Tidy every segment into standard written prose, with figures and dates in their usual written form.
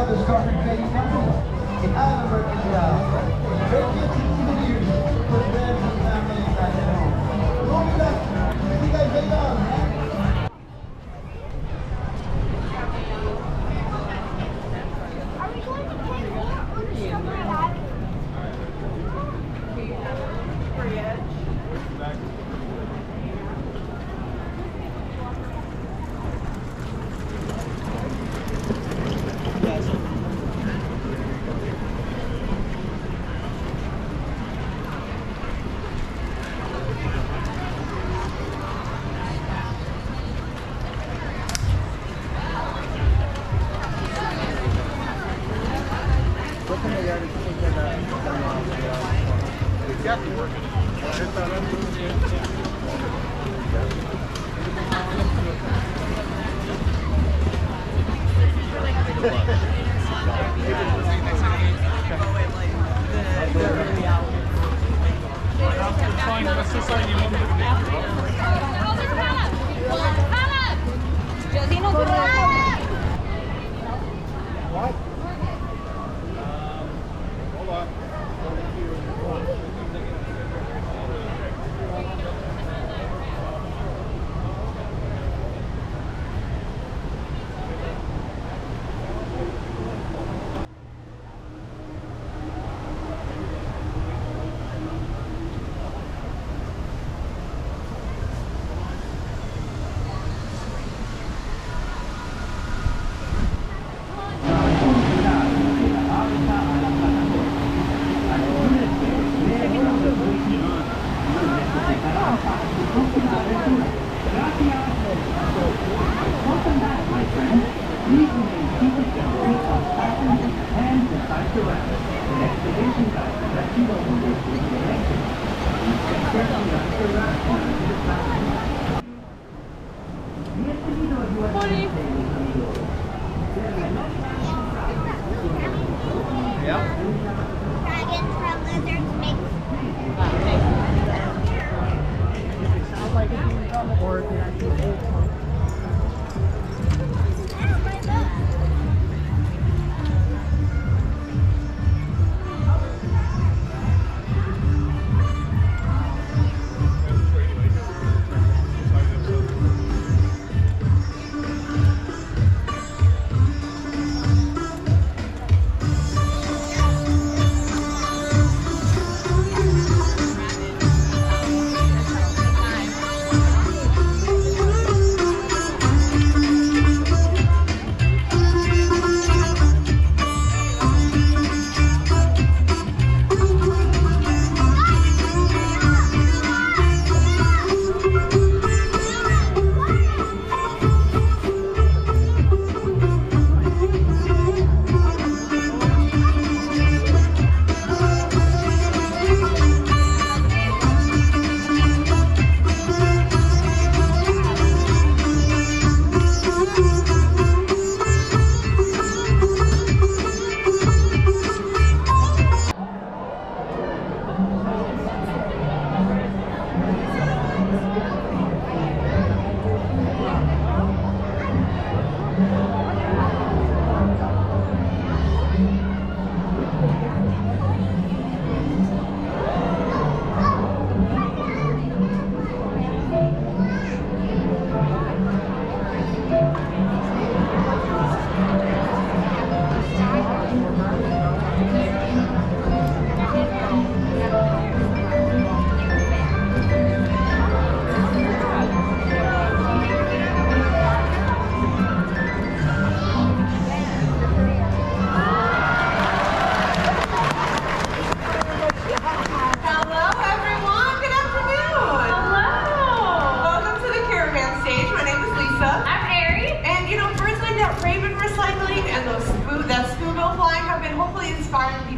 now the starting trading company in Allenburg, India. Great gifts and souvenirs for friends and family back at home. Long luck. You guys hang on, man. Dragons from lizards make Sounds like it's being done or if you're actually old one.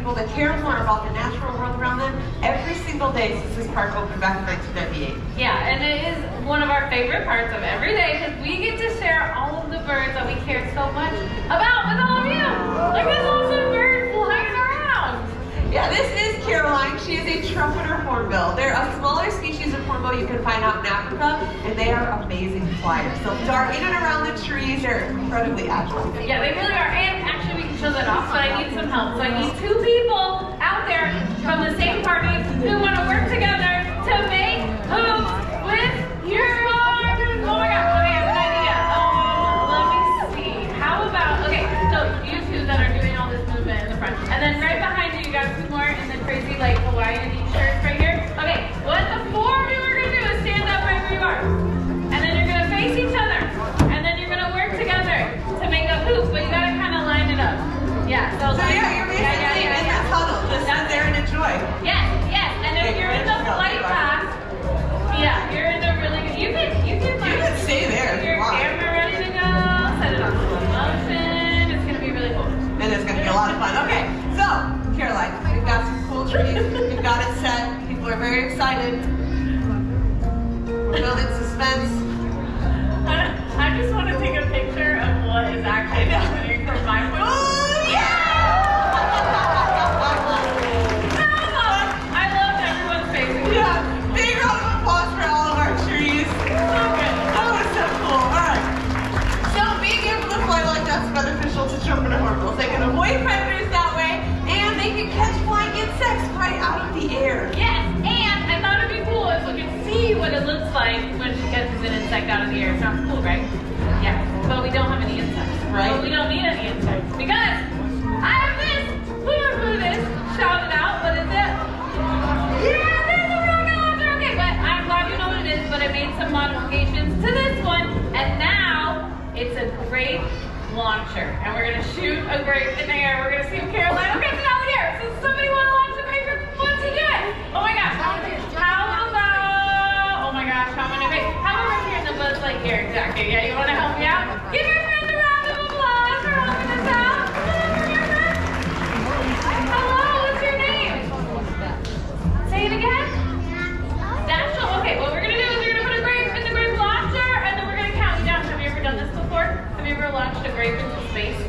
people that care more about the natural world around them every single day since this park opened back in 1998. Yeah, and it is one of our favorite parts of every day because we get to share all of the birds that we care so much about with all of you. Like this awesome bird flying around. Yeah, this is Caroline. She is a trumpeter hornbill. They're a smaller species of hornbill you can find out in Africa, and they are amazing flyers. They'll dart in and around the trees. They're incredibly agile. Yeah, they really are. And actually, we show that off, but I need some help. So I need 2 people out there from the same party who want to work together to make hoops with your arm. Oh my God, okay, I have an idea. Let me see. How about, okay, so you 2 that are doing all this movement in the front. And then right behind you, you got 2 more in the crazy like Hawaiian shirts right here. Okay, what the 4 of you are going to do is stand up right where you are. And then you're going to face each other. And then you're going to work together to make a hoop, but you got to kind of line it up. Yeah, so yeah, you're basically in that tunnel. Just sit there and enjoy. Yes, yes. And if you're in the flight path, yeah, you're in a really good, you can like, stay there if you your want. camera ready to go, set it on slow motion. It's going to be really cool. And it's going to be a lot of fun. Okay, so, Caroline, we've got some cool trees. We've got it set. People are very excited. We're building suspense. I just want to take a picture of what is actually happening from my point of view. Oh, yeah! I loved everyone's faces. Yeah, big round of applause for all of our trees. So good. That was so cool. All right. So being able to fly like that's beneficial to trumpeter hornbills. They can avoid predators that way, and they can catch flying insects right out of the air. Yes, and I thought it'd be cool if we could see what it looks like when she catches an insect out of the air. Sounds cool, right? Yeah, but we don't have any insects. Right. Well, we don't need any insects because I have this. Who this? Shout it out. What is it? Yeah, there's a rocket launcher. Okay, but I'm glad you know what it is. But I made some modifications to this one, and now it's a grape launcher, and we're gonna shoot a grape in the air. We're gonna see if Caroline will catch it out of the air. So somebody want to launch a grape? Wants to do it? Oh my gosh! How about? Oh my gosh! How many? Okay, how about right here in the Buzz Lightyear? Exactly. Yeah, you want to help me out? Give your friends a round of applause for helping us out. Hello, what's your name? Say it again. Dashiell. Okay, what we're gonna do is we're gonna put a grape in the grape launcher, and then we're gonna count you down. Have you ever done this before? Have you ever launched a grape into space?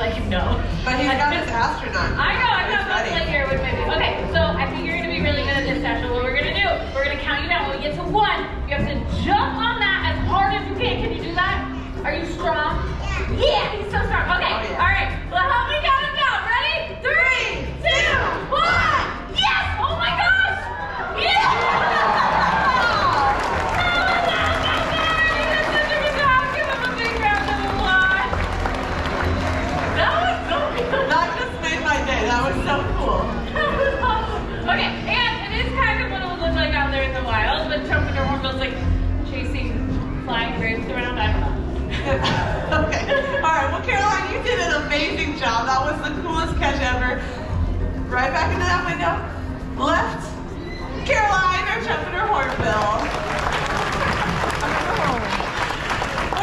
Like no. But he's got his astronaut. I know, I got Buzz Ready. Lightyear with maybe. Okay, so I think you're gonna be really good at this, Dashiell. What we're gonna do, we're gonna count you down. When we get to 1, you have to jump on that as hard as you can. Can you do that? Are you strong? Yeah, he's so strong. Okay, Oh, yeah. all right. Well, help me count him down. Ready? 3, 2, 1. Yes! Oh my gosh! Yeah! That just made my day. That was so cool. Okay, and it is kind of what it would look like out there in the wild, but trumpeter hornbills like chasing flying grapes around. I don't know. Okay. All right. Well, Caroline, you did an amazing job. That was the coolest catch ever. Right back into that window. Left. Caroline, our trumpeter hornbill.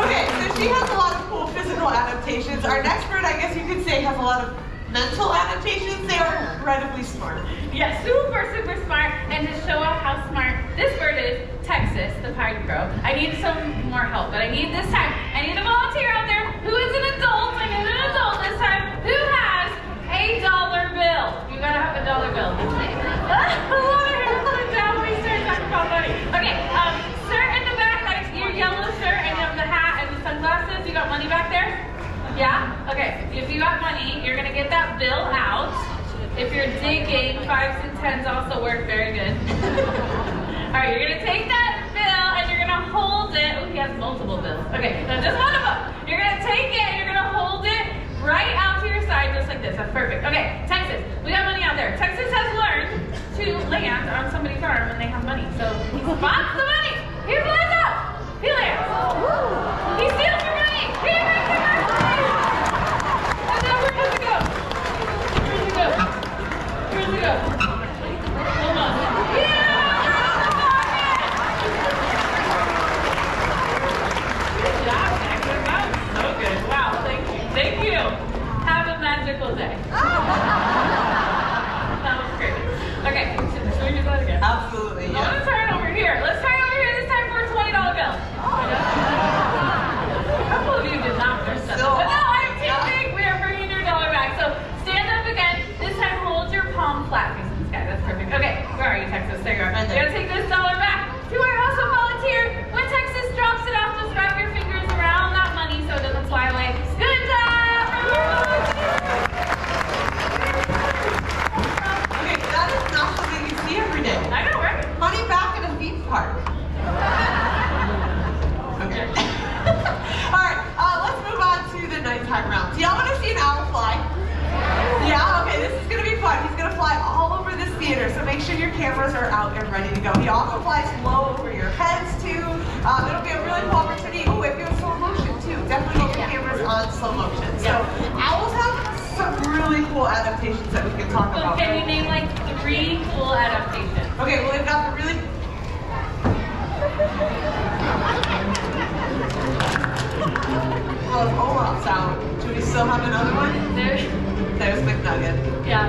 Okay, so she has a lot of cool physical adaptations. Our next bird, I guess you could say, has a lot of mental adaptations. They are incredibly smart. Yeah, super, super smart. And to show off how smart this bird is, Texas, the pine crow. I need some more help, but I need this time. I need a volunteer out there who is an adult. I need an adult this time who has a $1 bill. You gotta have a $1 bill. Put it down when we start talking about money. Okay, sir in the back, like your yellow shirt, and you have the hat and the sunglasses. You got money back there? Yeah? Okay, if you got money, you're gonna get that bill out. If you're digging, 5s and 10s also work very good. All right, you're gonna take that bill and you're gonna hold it. Oh, he has multiple bills. Okay, so just one of them. You're gonna take it and you're gonna hold it right out to your side, just like this. That's perfect. Okay, Texas, we got money out there. Texas has learned to land on somebody's arm when they have money. So he spots the money. He flies up. He lands. He steals your money. He brings your money. And then where does it go? Where does it go? Where does it go? Hold on. Yeah! Good job, Texas. That was so good. Wow, thank you. Thank you. Have a magical day. That was great. Okay, should we do that again? Absolutely, I want to try it over here. Let's try it over here this time for a $20 bill. A couple of you did not first step. But no, I'm teaching. We are bringing your $1 back. So stand up again. This time hold your palm flat facing the sky. That's perfect. Okay, where are you, Texas? There you are. We're going to take this $1 back to our awesome volunteer. When Texas drops it off, just wrap your fingers around that money so it doesn't fly away. Good job! ready to go. He also flies low over your heads too. It'll be a really cool opportunity. Oh, if you have slow motion too, definitely get your cameras on slow motion. So owls have some really cool adaptations that we can talk So about. can you name like 3 cool adaptations? Okay, well they've got the really well, Olaf sound. Do we still have another one? There's McNugget. Yeah.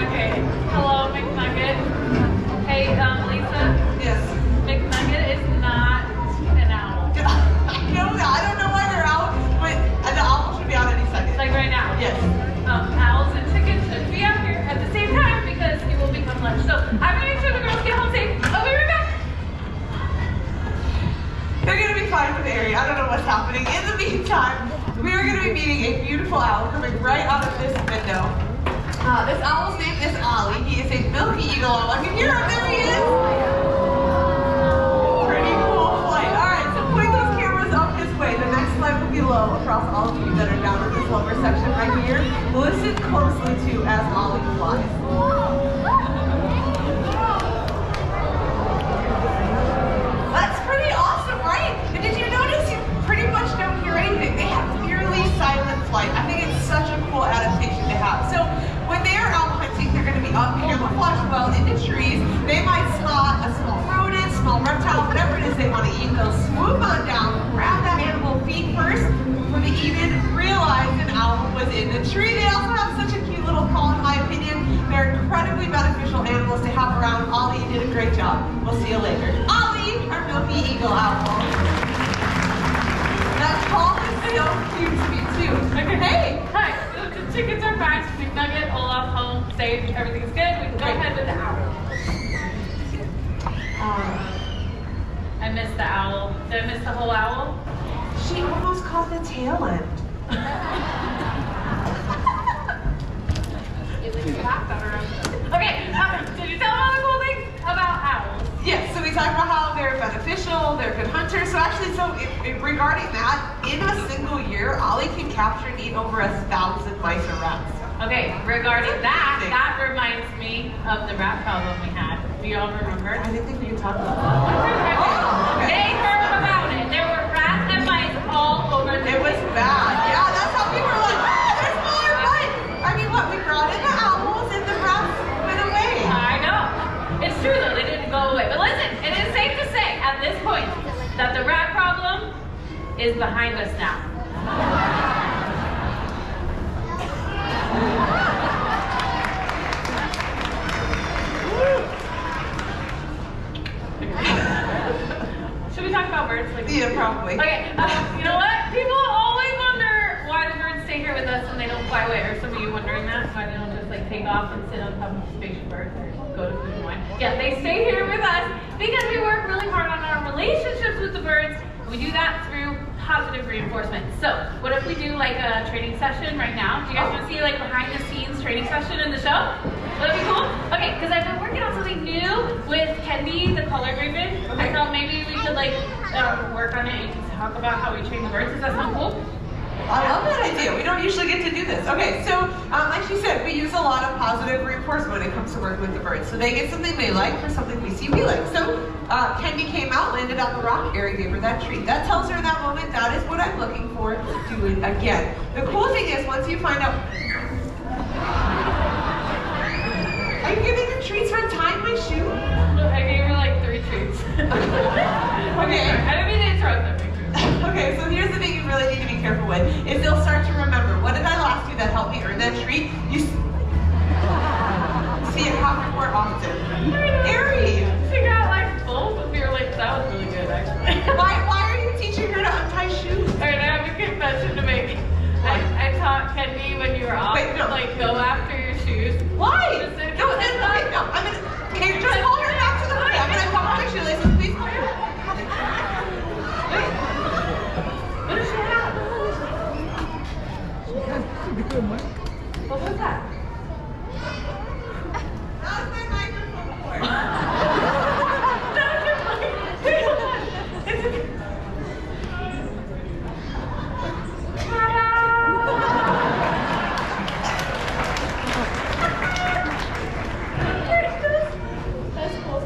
Okay. Hello, McNugget. Hey, Lisa. Yes. McNugget is not an owl. No, I don't know why they're out, but the owl should be out any second. Like right now. Yes. Owls and chickens should be out here at the same time because it will become lunch. So I'm gonna make sure the girls get home safe. I'll be right back. They're gonna be fine with the area. I don't know what's happening. In the meantime, we are gonna be meeting a beautiful owl coming right out of this window. This owl's name is Ollie. He is a milky eagle owl. I can hear him. There he is. Pretty cool flight. All right, so point those cameras up this way. The next flight will be low across all of you that are down in this lower section right here. Listen closely to as Ollie flies. That's pretty awesome, right? And did you notice you pretty much don't hear anything? They have nearly silent flight. I think it's such a cool adaptation to have. So when they are out hunting, they're going to be up camouflage well into trees. They might spot a small rodent, small reptile, whatever it is they want to eat. They'll swoop on down, grab that animal feet first before they even realize an owl was in the tree. They also have such a cute little call, in my opinion. They're incredibly beneficial animals to have around. Ollie, you did a great job. We'll see you later. Ollie, our milky eagle owl. That call is so cute to me too. Okay. Hey! Hi. The chickens are fine. McNugget, Olaf, home, safe. Everything's good. We can go ahead with the owl. I missed the owl. Did I miss the whole owl? She almost caught the tail end. Okay, did you tell them all the cool things about owls? Yes, so we talked about how they're beneficial, they're good hunters. So actually, regarding that, in a single year, Ollie can capture and eat over 1,000 mice or rats. Okay, regarding that, that reminds me of the rat problem we had. Do you all remember? I didn't think we could talk about that. Oh, okay. They heard about it. There were rats and mice all over the It was bad. Yeah, that's how people were like, there's more mice. I mean, what, we brought in the owls and the rats went away. I know. It's true though, they didn't go away. But listen, it is safe to say at this point that the rat problem is behind us now. Should we talk about birds? Yeah, probably. Okay, you know what? People always wonder why the birds stay here with us and they don't fly away. Are some of you wondering that? Why they don't just like take off and sit on top of spaceship birds or go to Food and Wine? Yeah, they stay here with us because we work really hard on our relationships with the birds. We do that through positive reinforcement. So, what if we do like a training session right now? Do you guys want to see like behind the scenes training session in the show? Would that be cool? Okay, because I've been working on something new with Kendi, the color raven. I thought maybe we could like work on it and you can talk about how we train the birds. Does that sound cool? I love that idea. We don't usually get to do this. Okay, so like she said, we use a lot of positive reinforcement when it comes to working with the birds. So they get something they like for something we see we like. So Kendi came out, landed on the rock, Gary gave her that treat. That tells her in that moment, that is what I'm looking for, do it again. The cool thing is, once you find out, are you giving her treats for tying my shoe? I gave her like 3 treats. Okay. I didn't mean to interrupt them. Okay, so here's the thing you really need to be careful with, is they'll start to remember, what did I last do that helped me earn that treat? You see it happen more often. Aries! She got like both of your like, that was really good actually. Why are you teaching her to untie shoes? Alright, I have a confession to make. I taught Kendi when you were off, Wait, no. like go after your shoes. Why? Just No, okay, no, I'm gonna, okay, just hold her back to the front. I'm gonna pop my shoelaces, please. Wait. What does she have? What was that? That was my microphone cord. That's cool.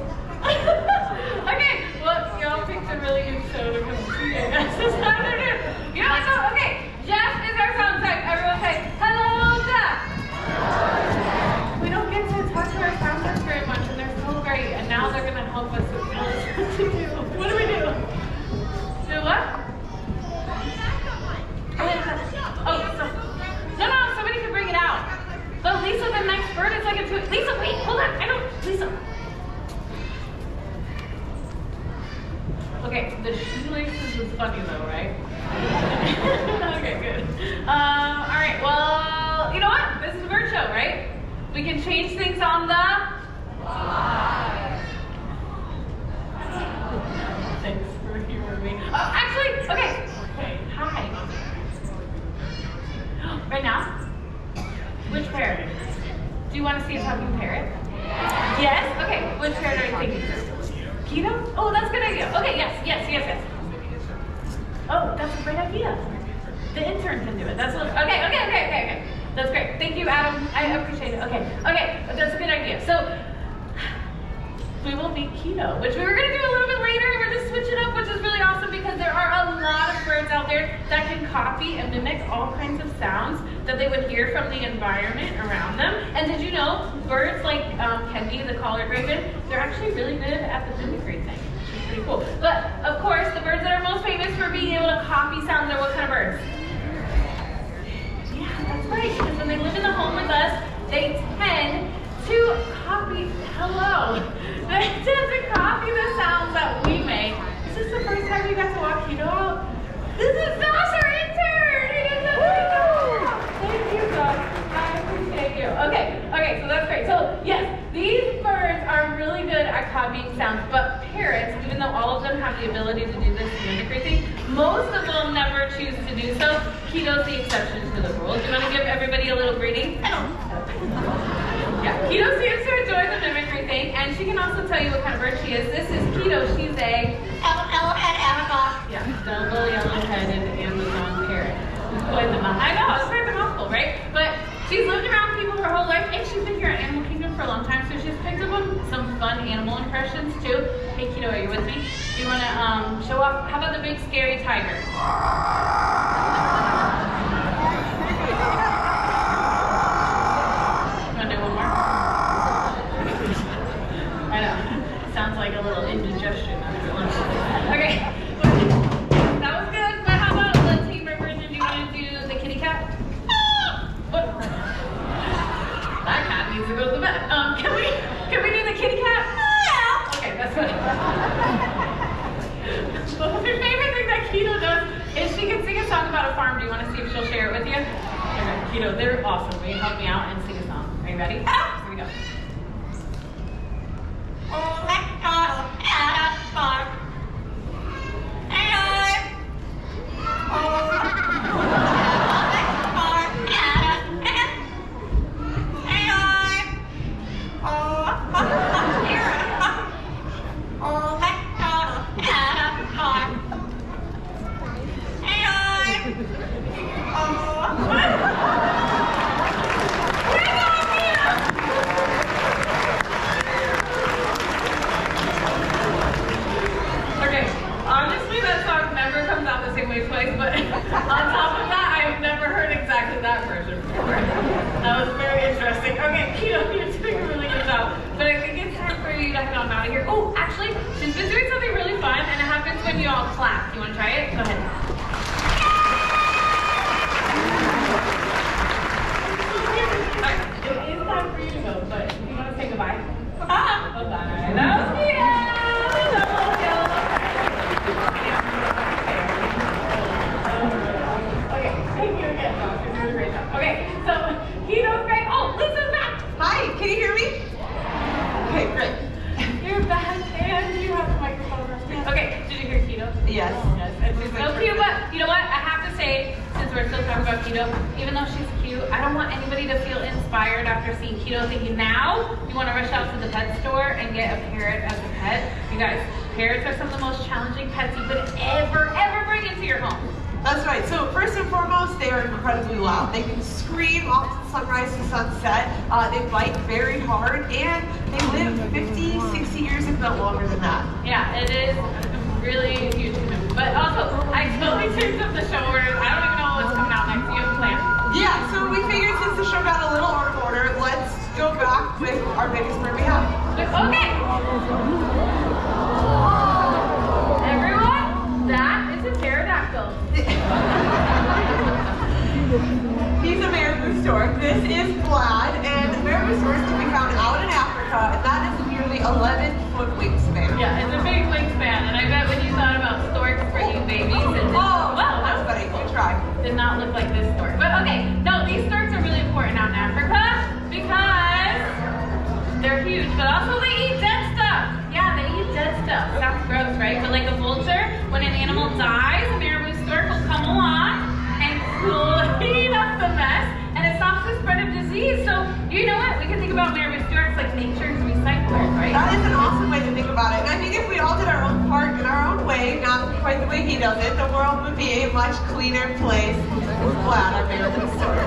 funny though, right? Okay, good. All right, well, you know what? This is a bird show, right? We can change things on the fly. Thanks for hearing me. Oh, actually, okay. Okay, hi. Right now? Which parrot? Do you want to see a talking parrot? Yes? Okay, which parrot are you thinking? Keto? Oh, that's a good idea. Okay, yes. Oh, that's a great idea. The intern can do it. That's what, okay. That's great. Thank you, Adam. I appreciate it. Okay, that's a good idea. So, we will meet Keto, which we were going to do a little bit later. We're just switching up, which is really awesome because there are a lot of birds out there that can copy and mimic all kinds of sounds that they would hear from the environment around them. And did you know birds like Kendi, the collared raven, they're actually really good at the mimicry thing, which is pretty cool. But of course, the birds that are most famous for being able to copy sounds are what kind of birds? Yeah, that's right. Because when they live in the home with us, they tend to copy. Hello. They tend to copy the sounds that we make. Is this the first time you got to walk Keto out? This is Josh, our intern! He did such a great job! Thank you, Josh. I appreciate you. Okay, so that's great. So, yes, these birds are really good at copying sounds, but parrots, even though all of them have the ability to do this mimicry thing, most of them never choose to do so. Keto's the exception to the rule. Do you want to give everybody a little greeting? Yeah, Keto seems to enjoy the mimicry thing, and she can also tell you what kind of bird she is. This is Keto. She's a double yellow-headed Amazon parrot. Quite the mouth. I know, it's quite the mouthful, right? But she's lived around people her whole life, and she's been here at Animal Kingdom for a long time, so she's picked up on some fun animal impressions too. Hey, Keto, are you with me? Do you want to show off? How about the big scary tiger? Sounds like a little indigestion after lunch. Okay, that was good, but how about the teamwork version? Do you want to do the kitty cat? What? That cat needs to go to the vet. Can we do the kitty cat? Okay, that's funny. Well, my favorite thing that Keto does is she can sing a song about a farm. Do you want to see if she'll share it with you? Okay, Keto, they're awesome. Will you help me out and sing a song? Are you ready? Here we go. Even though she's cute, I don't want anybody to feel inspired after seeing Keto thinking now you want to rush out to the pet store and get a parrot as a pet. You guys, parrots are some of the most challenging pets you could ever bring into your home. That's right. So first and foremost, they are incredibly loud. They can scream off to sunrise to sunset. They bite very hard, and they live 50, 60 years, if not longer than that. Yeah, it is really huge commitment. But also, I totally changed up the show orders. I don't even know what's coming out next. Do you have a plan? Yeah, so we figured since the show got a little out of order, let's go back with our biggest bird we have. Okay. Everyone, that is a pterodactyl. He's a marabou stork. This is Vlad, and marabou storks can be found out in Africa, and that is a nearly 11-foot wingspan. Yeah, it's a big wingspan, and I bet when you thought about storks bringing babies and Oh, well, that's funny. Good try. did not look like this stork. But okay, no, these storks are really important out in Africa because they're huge, but also they eat dead stuff. Yeah, they eat dead stuff. Sounds gross, right? But like a vulture, when an animal dies, a marabou stork will come along and clean up the mess, and it stops the spread of disease. So, you know what? We can think about marabou storks like nature's recyclers, right? That is an awesome way to think about it. And I think if we all did our own part in our own way, not quite the way he does it, the world would be a much cleaner place. Glad I made this story.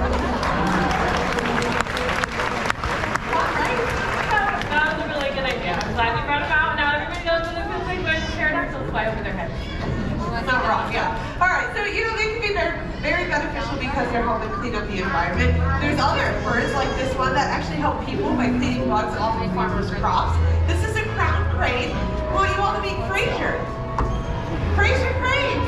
That was a really good idea. I'm glad you brought them out. Now everybody knows that if they went pterodactyls fly over their heads. Not wrong, yeah. All right, so they can be very, very beneficial because they're helping clean up the environment. There's other birds like this one that actually help people by cleaning bugs off of farmers' crops. This is a crowned crane. I want you all to meet Fraser. Fraser Crane.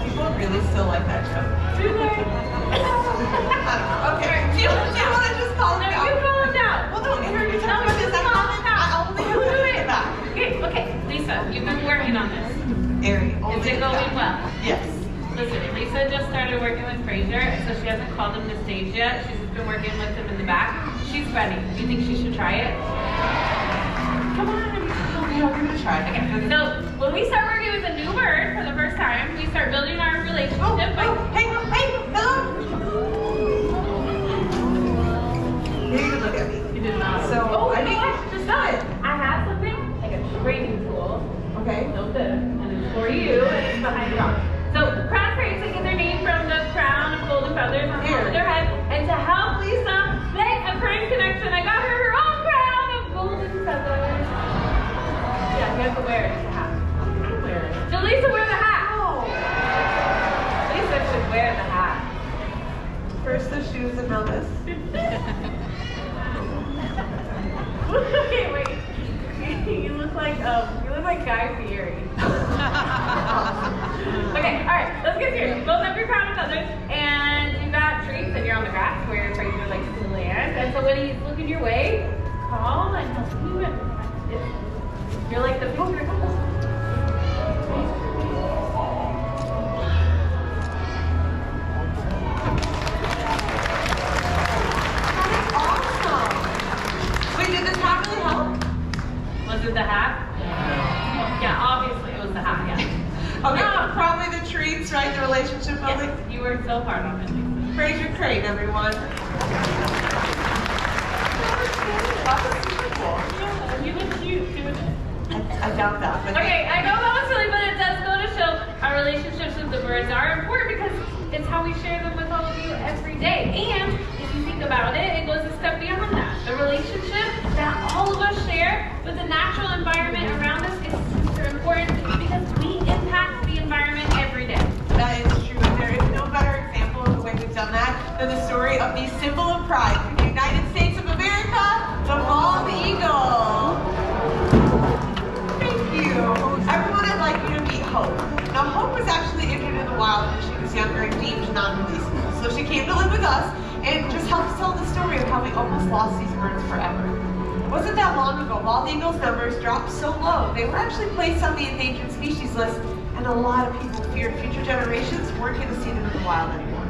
People really still like that joke. Do they? I don't know. Okay. Do you want to just call him No, out? you call them down. Well, no, if you're No, talking about this, you call them down. I only have to say that. Okay, Lisa, you've been working on this. Ari, only Is it that. going well? Yes. Listen, Lisa just started working with Fraser, so she hasn't called him to stage yet. She's just been working with him in the back. She's ready. Do you think she should try it? Come on, we're gonna try. Okay, so when we start working with a new bird for the first time, we start building our relationship by... Hey, no! You didn't look at me. You did not. So, I think just not it. I have something, like a training tool. Okay. Built this, and it's for you, and it's behind your arm. So, crown cranes, they get their name from the crown of golden feathers on the top of their head. And to help Lisa make a crane connection, I got her own crown of golden feathers. Yeah, you have to wear it. It's a hat. Wear it. So, Lisa, wear the hat. Oh. Lisa should wear the hat. First the shoes and now this. Okay, wait. You look like Guy Fieri. Okay, all right, let's get serious. You both have your crown of feathers, and you got treats, and you're on the grass where Fraser likes to land. And so when he's looking your way, call and he'll see you. And you're like the picture. Did this hat really help? Was it the hat? Yeah, obviously it was the hat, yeah. Okay, No. probably the treats, right? The relationship building. Yes, you worked so hard on it, Lisa. Fraser Crane, everyone. That was super cool. Yeah, you look cute doing it. I doubt that, but Okay, I know that was silly, but it does go to show our relationships with the birds are important because it's how we share them with all of you every day. And if you think about it, it goes a step beyond that. The relationship that all of us share with the natural environment around us is super important because we impact the environment every day. that is true. And there is no better example of the way we've done that than the story of the symbol of pride for the United States of America, the bald eagle. Thank you. Everyone, I'd like you to meet Hope. Now, Hope was actually injured in the wild when she was younger and deemed non-releasable. So she came to live with us and just helped tell the story of how we almost lost these birds forever. It wasn't that long ago, bald eagles' numbers dropped so low. They were actually placed on the endangered species list, and a lot of people feared future generations weren't going to see them in the wild anymore.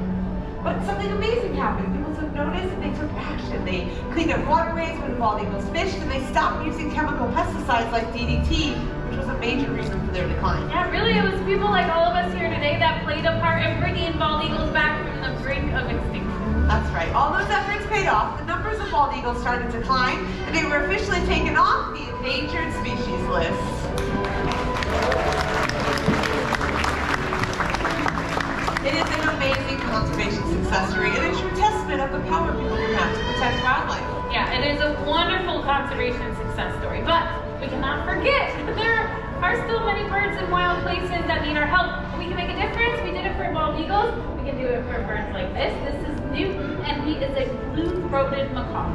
But something amazing happened. People took notice and they took action. They cleaned up waterways where the bald eagles fished, and they stopped using chemical pesticides like DDT, which was a major reason for their decline. Yeah, really, it was people like all of us here today that played a part in bringing bald eagles back from the brink of extinction. That's right. All those efforts paid off. The numbers of bald eagles started to decline, and they were officially taken off the endangered species list. It is an amazing conservation success story and a true testament of the power people can have to protect wildlife. Yeah, it is a wonderful conservation success story, but we cannot forget that there are still many birds in wild places that need our help. And we can make a difference. We did it for bald eagles. We can do it for birds like this. This is Newton, and he is a blue-throated macaw.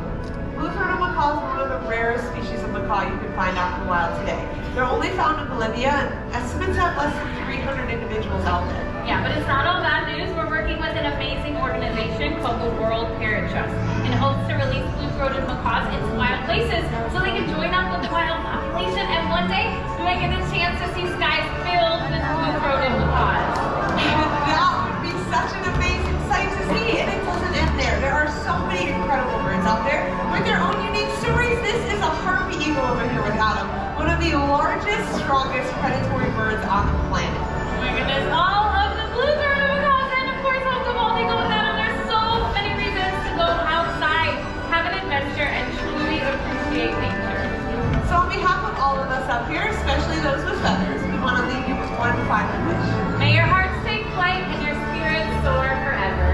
Blue-throated macaw is one of the rarest species of macaw you can find out in the wild today. They're only found in Bolivia, and estimates have less than 300 individuals out there. Yeah, but it's not all bad news. We're working with an amazing organization called the World Parrot Trust in hopes to release blue-throated macaws into wild places so they can join up with the wild population, and one day we might get a chance to see skies filled with blue-throated macaws. That would be such an amazing sight to see, and it doesn't end there. There are so many incredible birds out there with their own unique stories. This is a harpy eagle over here with Adam, one of the largest, strongest predatory birds on the planet. Oh my goodness, all of the blue-throated macaws, and of course hope the bald eagle with Adam. There's so many reasons to go outside, have an adventure, and truly appreciate nature. So on behalf of all of us up here, especially those with feathers, we want to leave you with one final wish. May your hearts take flight and your spirits soar forever.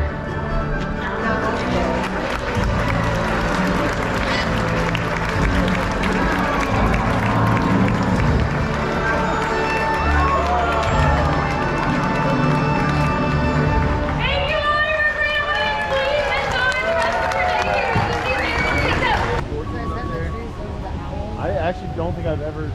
Thank you all your families. Please enjoy the rest of your day here at the Museum of Pizza. I actually don't think I've ever.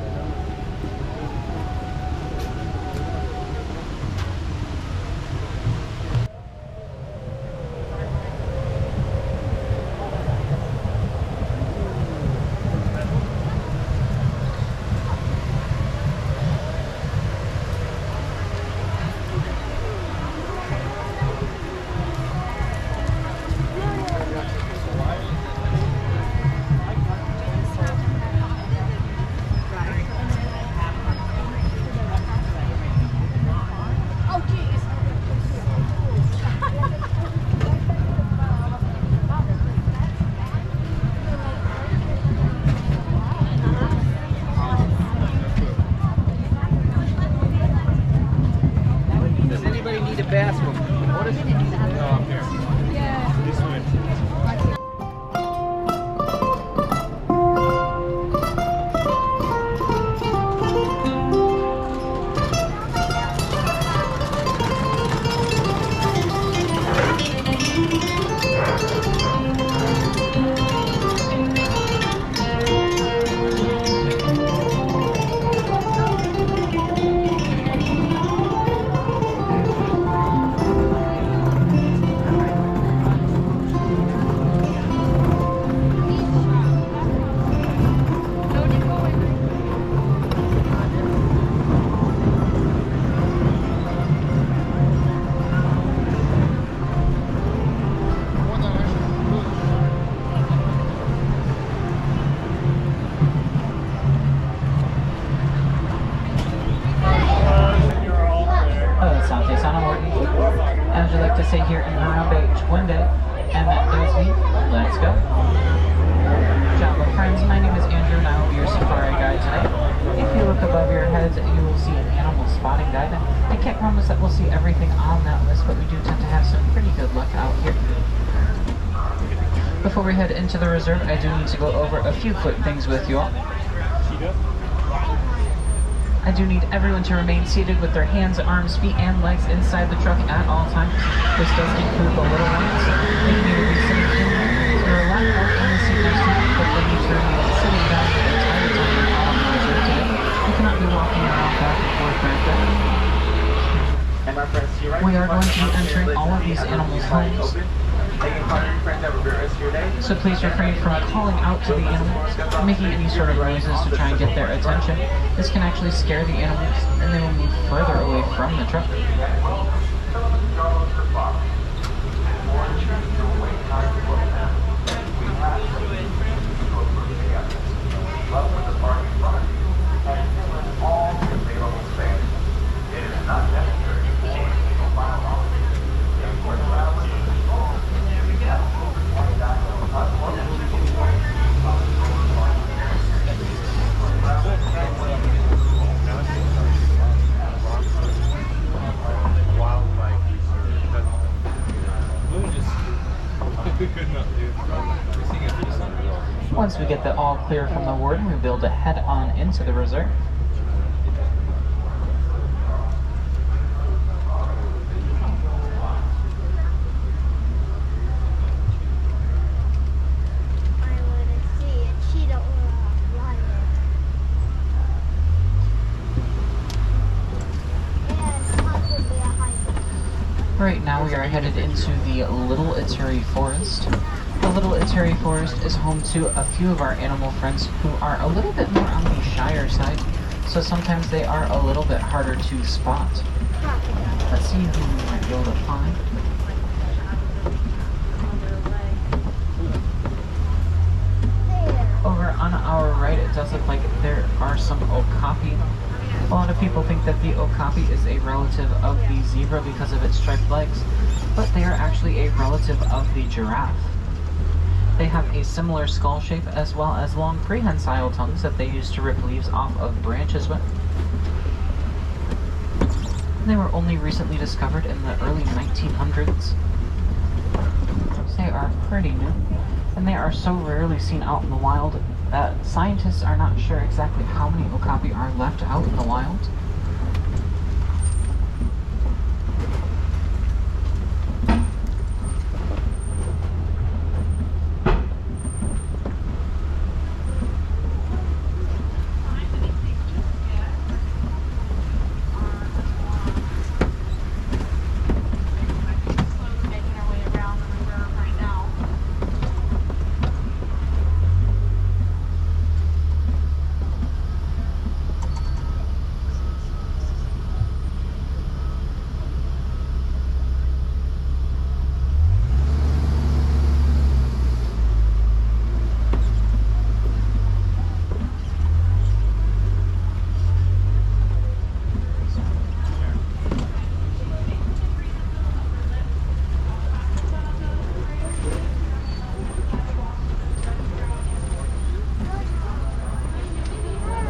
Does anybody need a bathroom? What is it? Oh, up here. This way. Asante Sana Morton. And would you like to stay here in Harambe one day? And that goes me. Let's go. Java friends, my name is Andrew and I will be your safari guide today. If you look above your heads, you will see an animal spotting guide. I can't promise that we'll see everything on that list, but we do tend to have some pretty good luck out here. Before we head into the reserve, I do need to go over a few quick things with you all. I do need everyone to remain seated with their hands, arms, feet, and legs inside the truck at all times. This does include the little ones. They need to be sitting in to your left or in the seat next to you, but they need to remain sitting down the entire time you're on the reserve today. You cannot be walking around back and forth back there. We are going to be entering all of these animals' homes. So please refrain from calling out to the animals, or making any sort of noises to try and get their attention. This can actually scare the animals, and they will move further away from the truck. Once we get the all clear from the warden, we'll be able to head on into the reserve. Right now we are headed into the Little Ituri Forest. The Little Ituri Forest is home to a few of our animal friends who are a little bit more on the shyer side, so sometimes they are a little bit harder to spot. Let's see who we might be able to find. Over on our right, it does look like there are some okapi. A lot of people think that the okapi is a relative of the zebra because of its striped legs, but they are actually a relative of the giraffe. They have a similar skull shape as well as long prehensile tongues that they use to rip leaves off of branches with. They were only recently discovered in the early 1900s. So they are pretty new, and they are so rarely seen out in the wild that scientists are not sure exactly how many okapi are left out in the wild.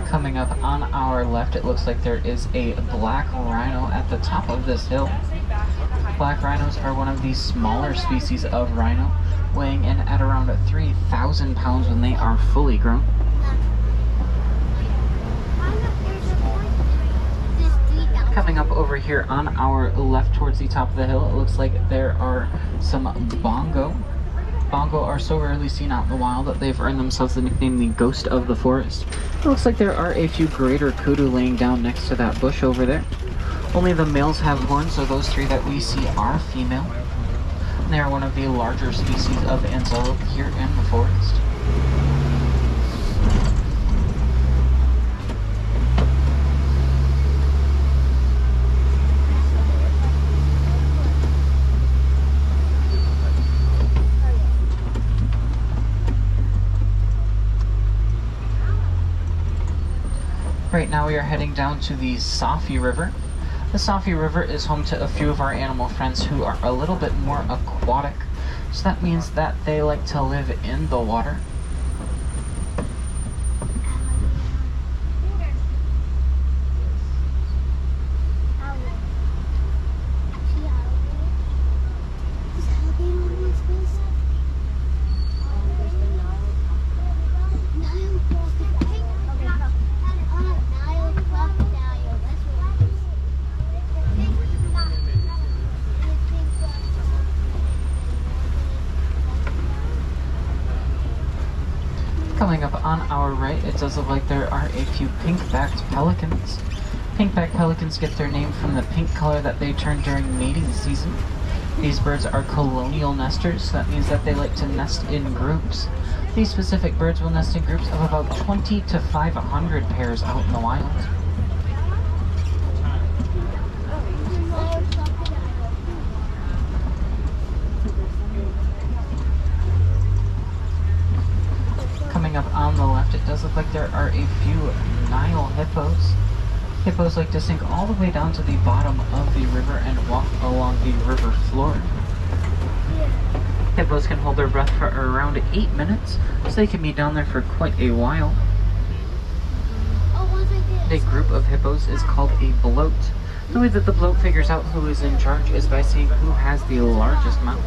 Coming up on our left, it looks like there is a black rhino at the top of this hill. Black rhinos are one of the smaller species of rhino, weighing in at around 3,000 pounds when they are fully grown. Coming up over here on our left towards the top of the hill, it looks like there are some bongo. Bongo are so rarely seen out in the wild that they've earned themselves the nickname the Ghost of the Forest. It looks like there are a few greater kudu laying down next to that bush over there. Only the males have horns, so those three that we see are female. They are one of the larger species of antelope here in the forest. Right now we are heading down to the Safi River. The Safi River is home to a few of our animal friends who are a little bit more aquatic. So that means that they like to live in the water. Coming up on our right, it does look like there are a few pink-backed pelicans. Pink-backed pelicans get their name from the pink color that they turn during mating season. These birds are colonial nesters, so that means that they like to nest in groups. These specific birds will nest in groups of about 20 to 500 pairs out in the wild. Coming up on the left, it does look like there are a few Nile hippos. Hippos like to sink all the way down to the bottom of the river and walk along the river floor. Hippos can hold their breath for around 8 minutes, so they can be down there for quite a while. A group of hippos is called a bloat. The way that the bloat figures out who is in charge is by seeing who has the largest mouth.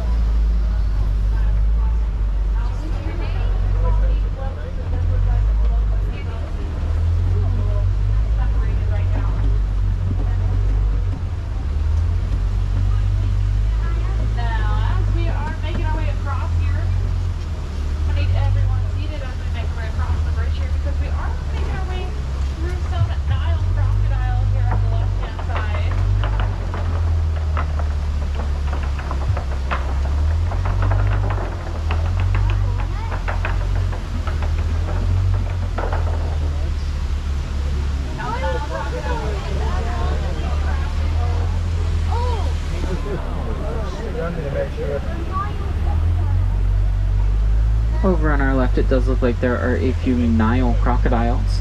Over on our left, it does look like there are a few Nile crocodiles.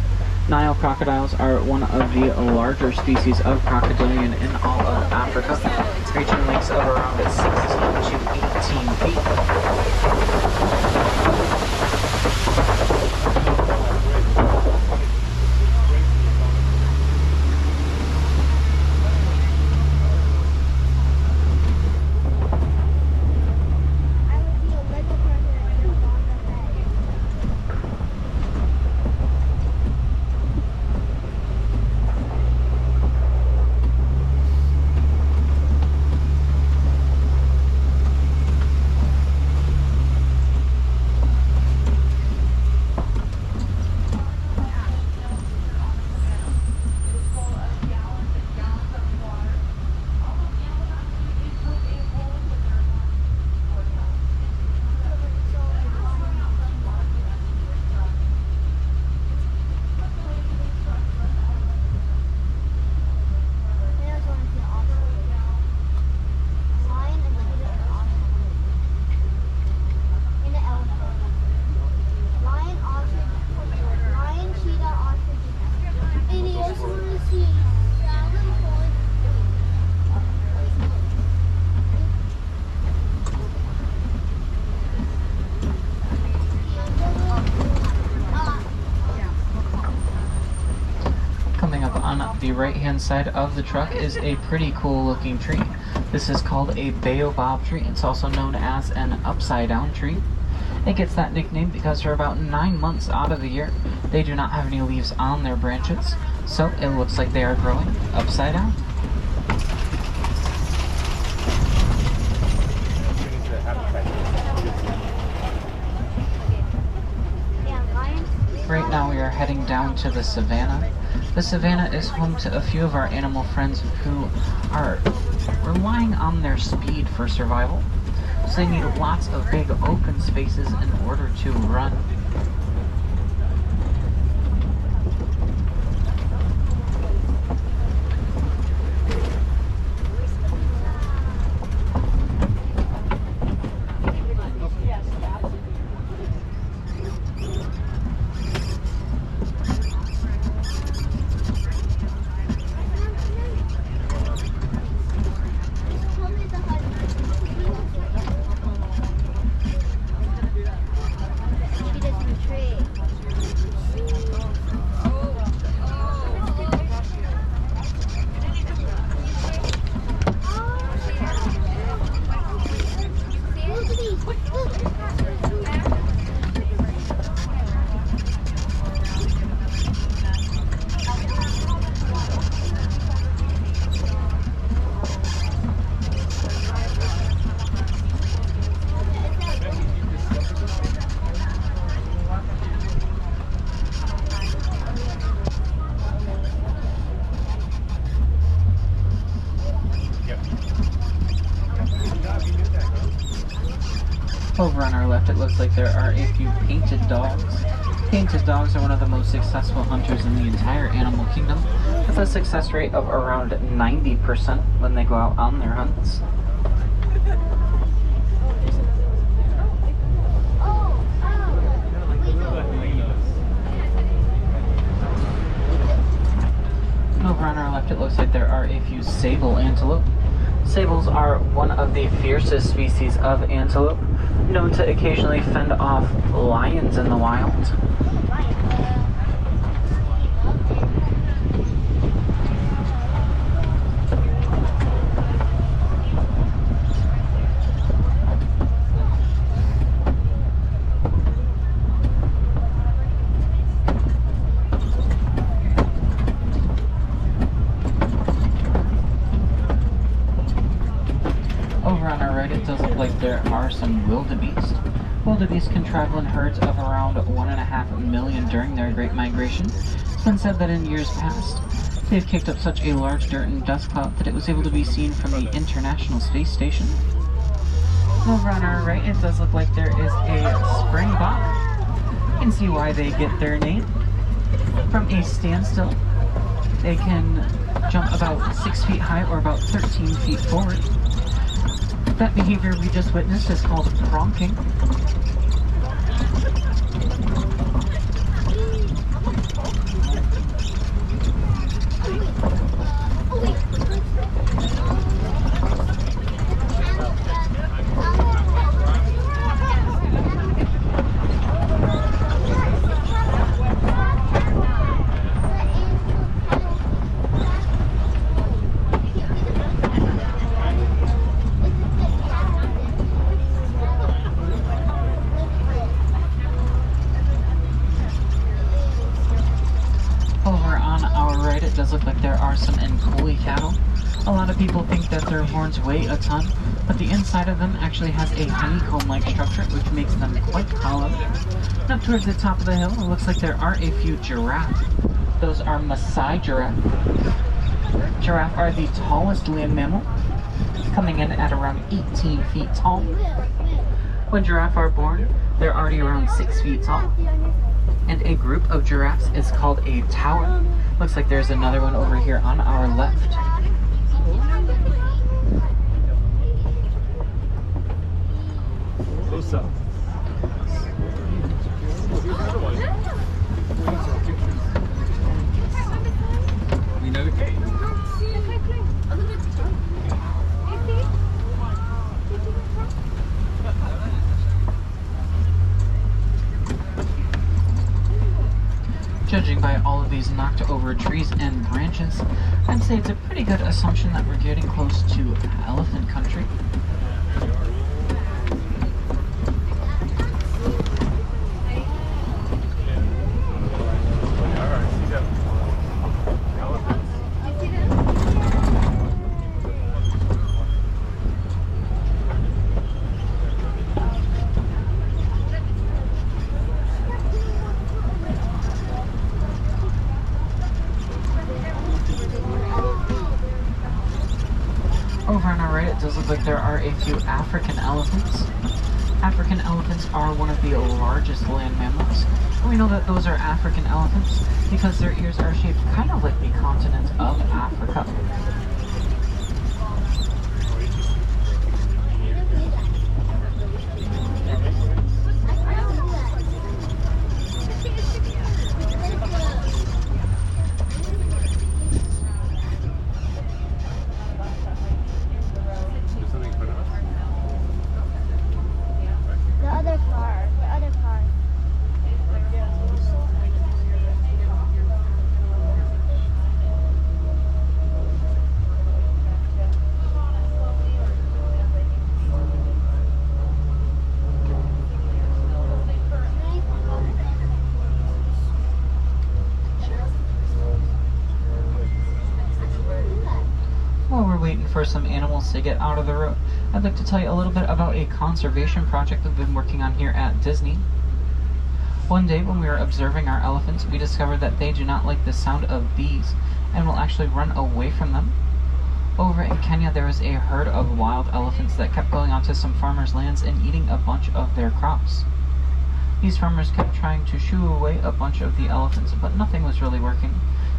Nile crocodiles are one of the larger species of crocodilian in all of Africa, reaching lengths of around 16 to 18 feet. On the right hand side of the truck is a pretty cool looking tree. This is called a baobab tree. It's also known as an upside down tree. It gets that nickname because for about 9 months out of the year they do not have any leaves on their branches, so it looks like they are growing upside down. Right now we are heading down to the savannah. The savannah is home to a few of our animal friends who are relying on their speed for survival. So they need lots of big open spaces in order to run. Over on our left, it looks like there are a few painted dogs. Painted dogs are one of the most successful hunters in the entire animal kingdom, with a success rate of around 90% when they go out on their hunts. And over on our left, it looks like there are a few sable antelope. Sables are one of the fiercest species of antelope, known to occasionally fend off lions in the wild. Over on our right, it does look like there are some wildebeest. Wildebeest can travel in herds of around 1.5 million during their Great Migration. It's been said that in years past, they've kicked up such a large dirt and dust cloud that it was able to be seen from the International Space Station. Over on our right, it does look like there is a springbok. You can see why they get their name. From a standstill, they can jump about 6 feet high or about 13 feet forward. That behavior we just witnessed is called pronking. It does look like there are some Nkoli cattle. A lot of people think that their horns weigh a ton, but the inside of them actually has a honeycomb-like structure, which makes them quite hollow. And up towards the top of the hill, it looks like there are a few giraffe. Those are Maasai giraffe. Giraffe are the tallest land mammal, coming in at around 18 feet tall. When giraffe are born, they're already around 6 feet tall. And a group of giraffes is called a tower. Looks like there's another one over here on our left. Judging by all of these knocked over trees and branches, I'd say it's a pretty good assumption that we're getting close to elephant country. Over on our right, it does look like there are a few African elephants. African elephants are one of the largest land mammals. And we know that those are African elephants because their ears are shaped kind of like the continent of Africa. For some animals to get out of the road, I'd like to tell you a little bit about a conservation project we've been working on here at Disney. One day when we were observing our elephants, we discovered that they do not like the sound of bees and will actually run away from them. Over in Kenya, there was a herd of wild elephants that kept going onto some farmers' lands and eating a bunch of their crops. These farmers kept trying to shoo away a bunch of the elephants, but nothing was really working.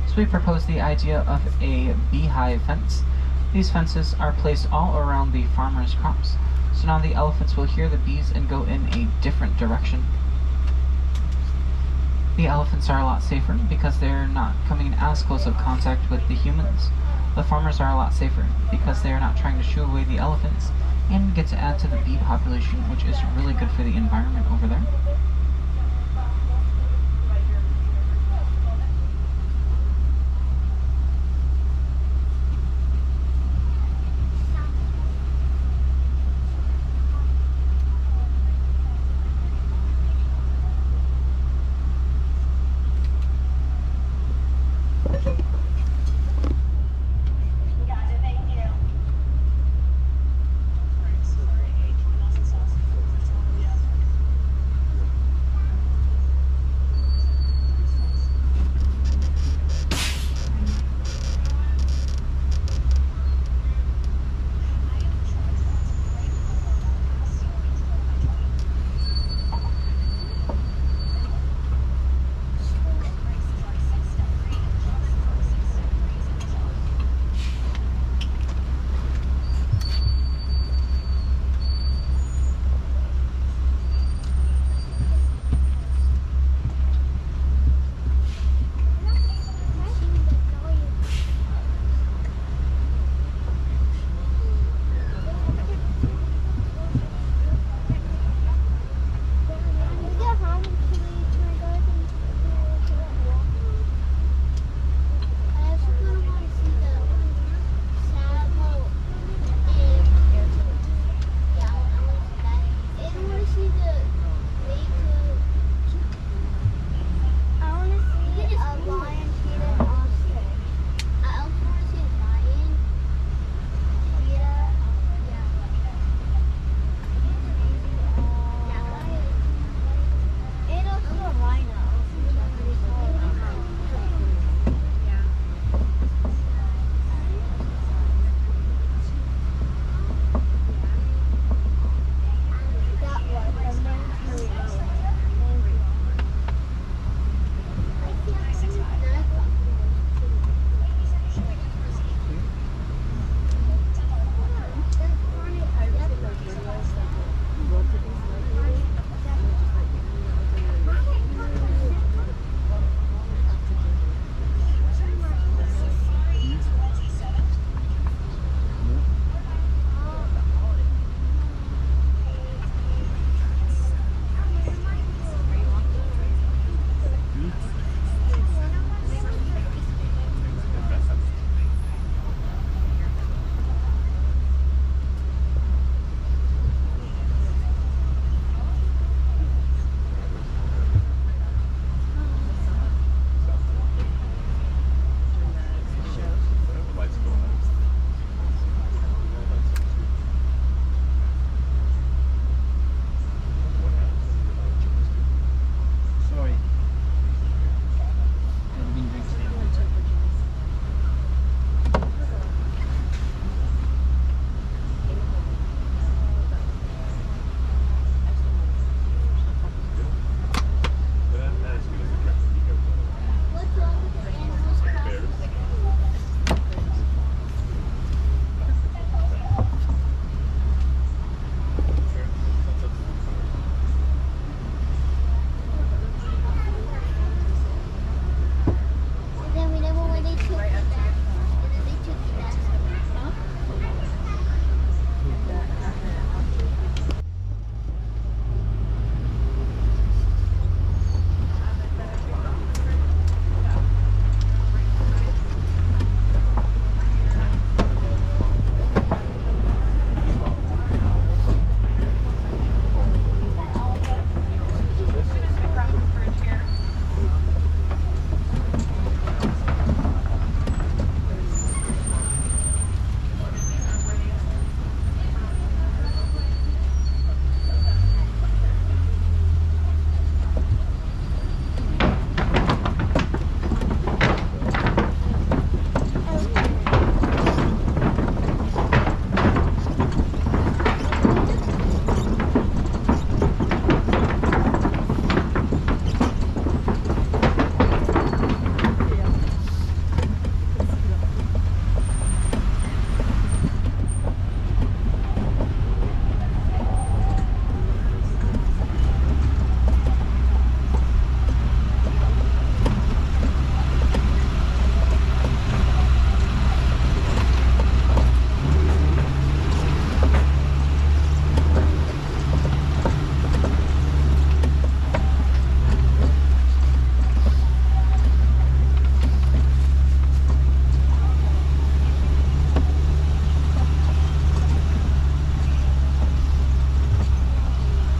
So we proposed the idea of a beehive fence. These fences are placed all around the farmers' crops, so now the elephants will hear the bees and go in a different direction. The elephants are a lot safer because they're not coming in as close of contact with the humans. The farmers are a lot safer because they are not trying to shoo away the elephants and get to add to the bee population, which is really good for the environment over there.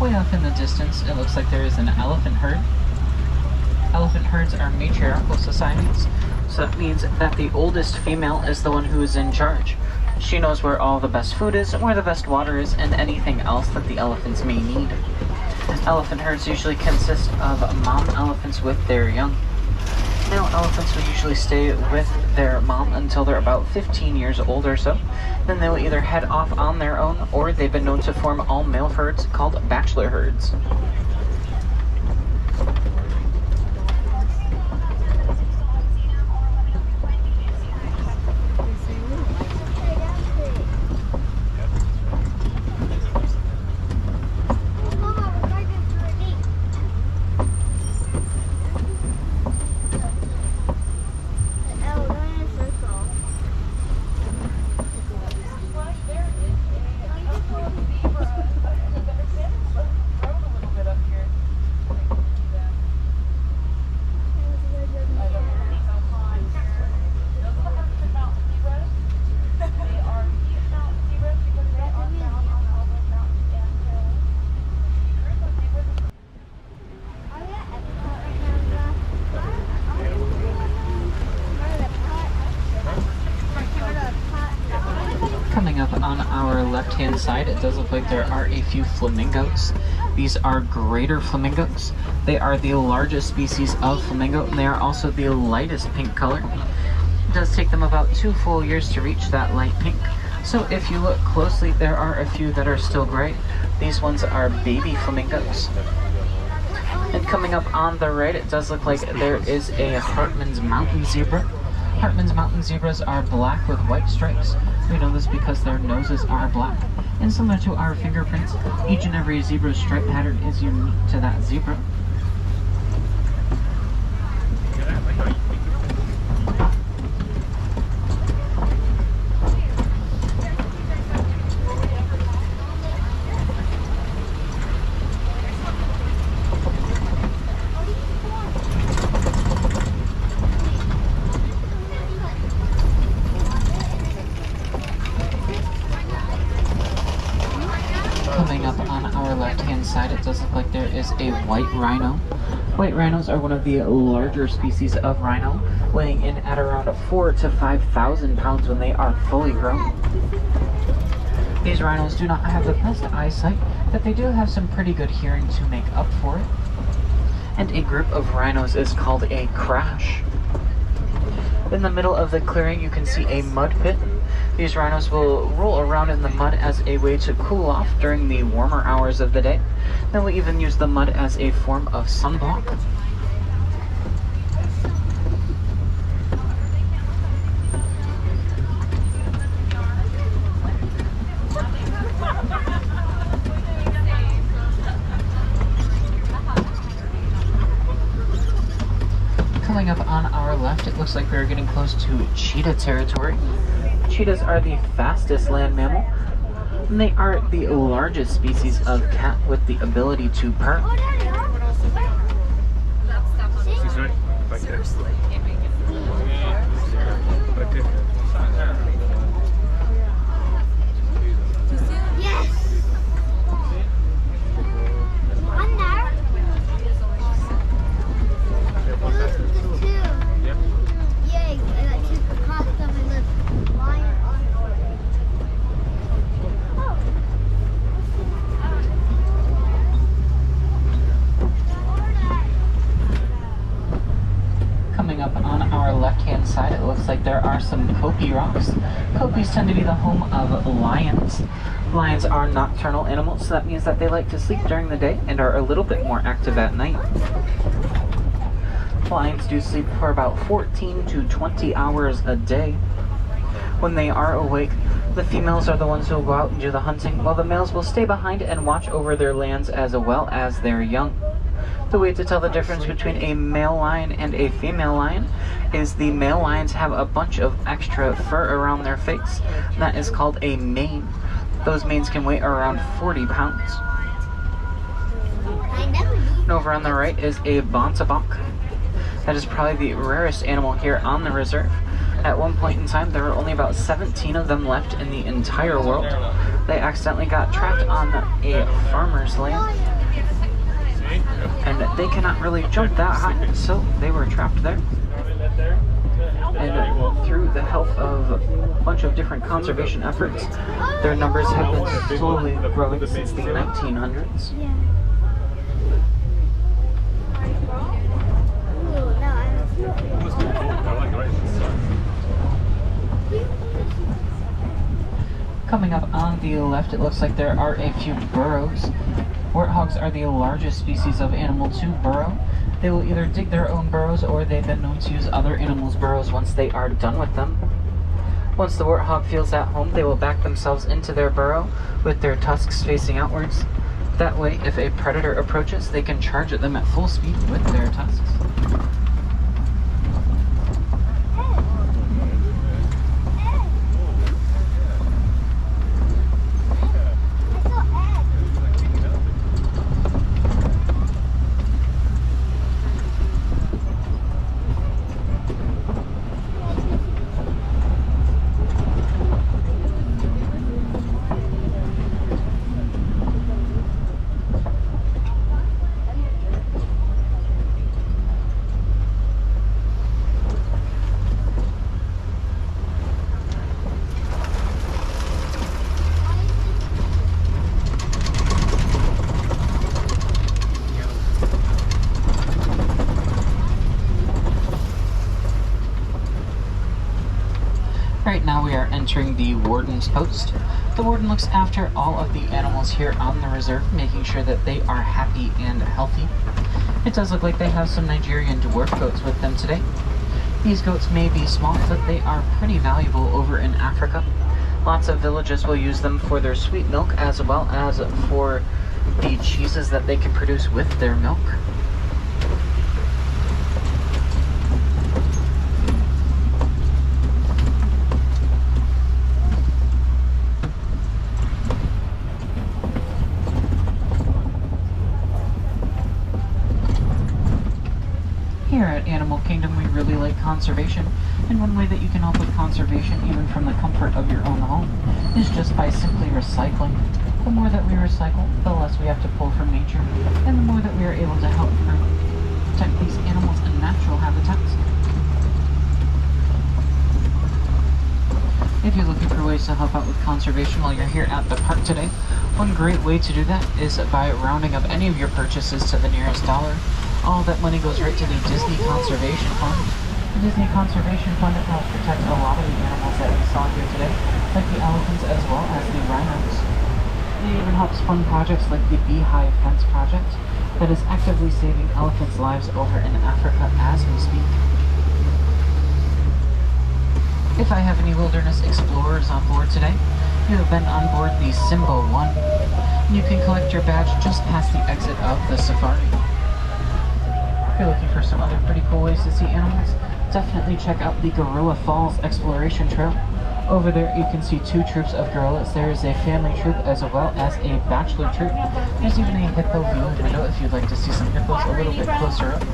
Way off in the distance, it looks like there is an elephant herd. Elephant herds are matriarchal societies, so that means that the oldest female is the one who is in charge. She knows where all the best food is, where the best water is, and anything else that the elephants may need. Elephant herds usually consist of mom elephants with their young. Male elephants will usually stay with their mom until they're about 15 years old or so. Then they will either head off on their own, or they've been known to form all-male herds called bachelor herds. Coming up on our left-hand side, it does look like there are a few flamingos. These are greater flamingos. They are the largest species of flamingo, and they are also the lightest pink color. It does take them about 2 full years to reach that light pink. So if you look closely, there are a few that are still gray. These ones are baby flamingos. And coming up on the right, it does look like there is a Hartmann's mountain zebra. Hartmann's mountain zebras are black with white stripes. We know this because their noses are black. And similar to our fingerprints, each and every zebra's stripe pattern is unique to that zebra. Coming up on our left-hand side, it does look like there is a white rhino. White rhinos are one of the larger species of rhino, weighing in at around 4,000 to 5,000 pounds when they are fully grown. These rhinos do not have the best eyesight, but they do have some pretty good hearing to make up for it. And a group of rhinos is called a crash. In the middle of the clearing, you can see a mud pit. These rhinos will roll around in the mud as a way to cool off during the warmer hours of the day. Then we'll even use the mud as a form of sunblock. Coming up on our left, it looks like we're getting close to cheetah territory. Cheetahs are the fastest land mammal, and they are the largest species of cat with the ability to purr. Seriously. Yes! One there. Two. Yay, I got two across them and the lion on Coming up on our left-hand side, it looks like there are some Kopi rocks. Kopis tend to be the home of lions. Lions are nocturnal animals, so that means that they like to sleep during the day and are a little bit more active at night. Lions do sleep for about 14 to 20 hours a day. When they are awake, the females are the ones who will go out and do the hunting, while the males will stay behind and watch over their lands as well as their young. The way to tell the difference between a male lion and a female lion is the male lions have a bunch of extra fur around their face. That is called a mane. Those manes can weigh around 40 pounds. And over on the right is a bontebok. That is probably the rarest animal here on the reserve. At one point in time, there were only about 17 of them left in the entire world. They accidentally got trapped on a farmer's land, and they cannot really jump that high, so they were trapped there. And through the help of a bunch of different conservation efforts, their numbers have been slowly growing since the 1900s. Yeah. Ooh, no, Coming up on the left, it looks like there are a few burrows. Warthogs are the largest species of animal to burrow. They will either dig their own burrows or they've been known to use other animals' burrows once they are done with them. Once the warthog feels at home, they will back themselves into their burrow with their tusks facing outwards. That way, if a predator approaches, they can charge at them at full speed with their tusks. Right now we are entering the warden's post. The warden looks after all of the animals here on the reserve, making sure that they are happy and healthy. It does look like they have some Nigerian dwarf goats with them today. These goats may be small, but they are pretty valuable over in Africa. Lots of villages will use them for their sweet milk as well as for the cheeses that they can produce with their milk. Here at Animal Kingdom, we really like conservation, and one way that you can help with conservation, even from the comfort of your own home, is just by simply recycling. The more that we recycle, the less we have to pull from nature, and the more that we are able to help protect these animals in natural habitats. If you're looking for ways to help out with conservation while you're here at the park today, one great way to do that is by rounding up any of your purchases to the nearest dollar. All that money goes right to the Disney Conservation Fund. The Disney Conservation Fund helps protect a lot of the animals that we saw here today, like the elephants as well as the rhinos. It even helps fund projects like the Beehive Fence Project that is actively saving elephants' lives over in Africa as we speak. If I have any wilderness explorers on board today, you have been on board the Simba 1. You can collect your badge just past the exit of the safari. If you're looking for some other pretty cool ways to see animals, definitely check out the Gorilla Falls Exploration Trail. Over there you can see two troops of gorillas. There is a family troop as well as a bachelor troop. There's even a hippo viewing window if you'd like to see some hippos a little bit closer up.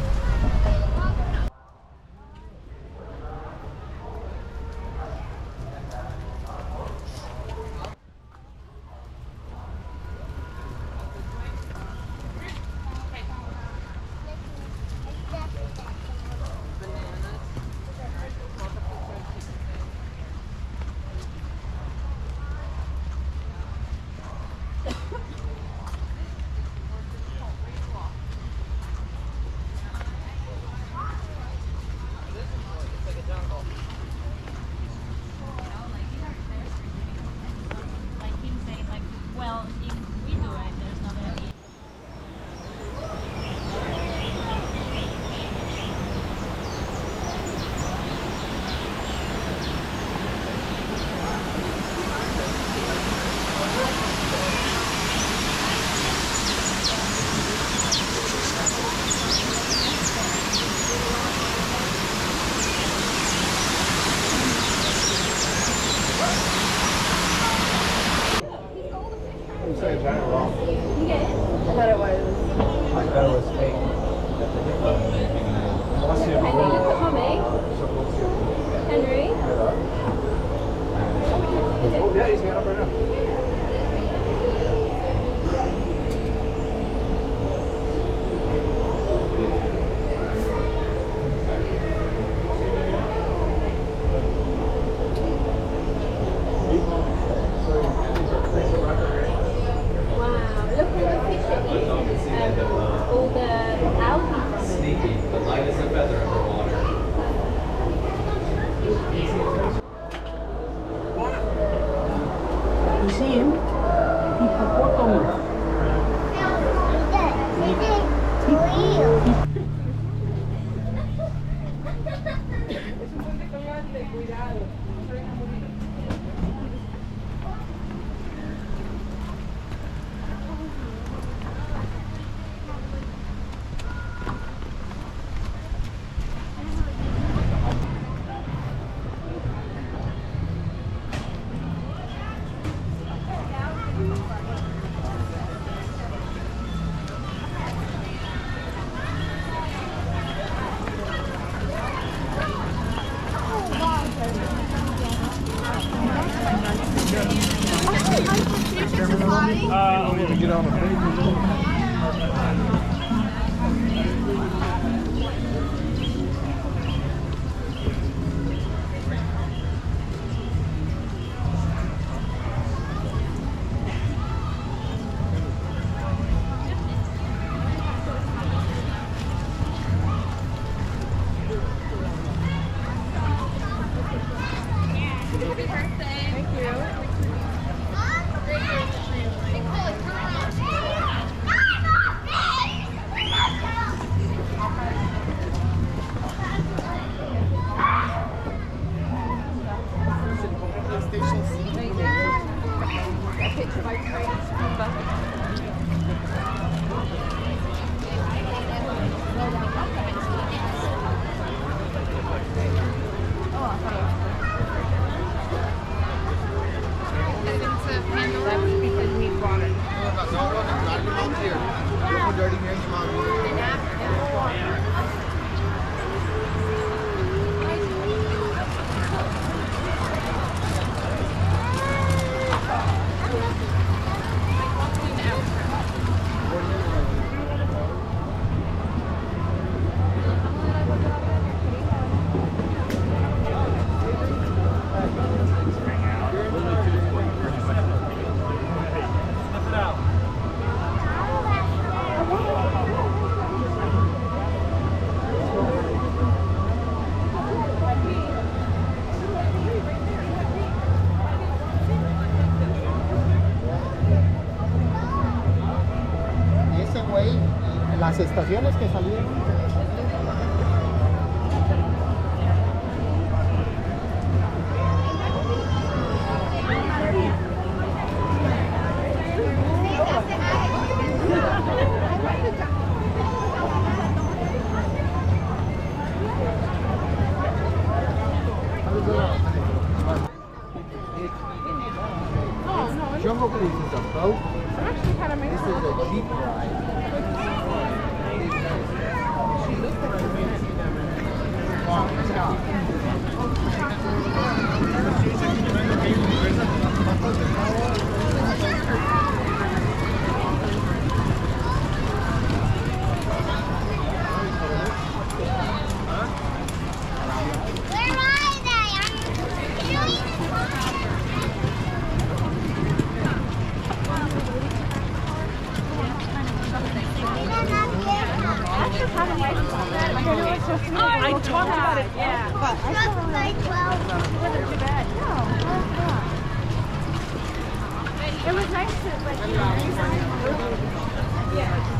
Henry? I'm gonna get on a big las estaciones que salieron. Jungle Cruise is a boat. This is a jeep ride. I talked about it, yeah. But just like 12. It wasn't too bad. No, it was nice to, like, you know, yeah.